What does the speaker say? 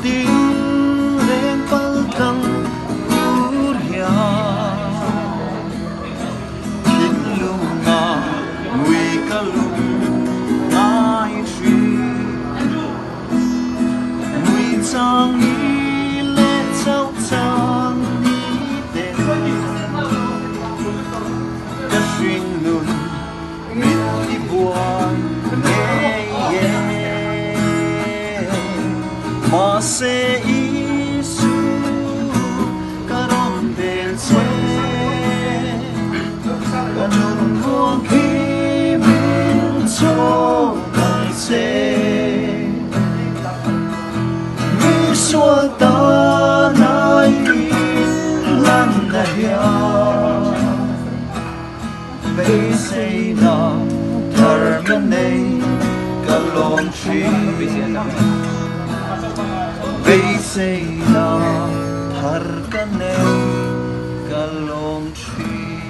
tiếng lên bal tăng uria thiên lung nga nguy ca lung ngai truy nguy trang ý lệ châu trang đi đến đất xuyên nun mít đi buồn mà sẽ Isu karon del swe kanon buông khi mình cho ngày sẽ mi xua ta nay lan này beisei na thar này cả lòng chi beisei na thar ka long tree.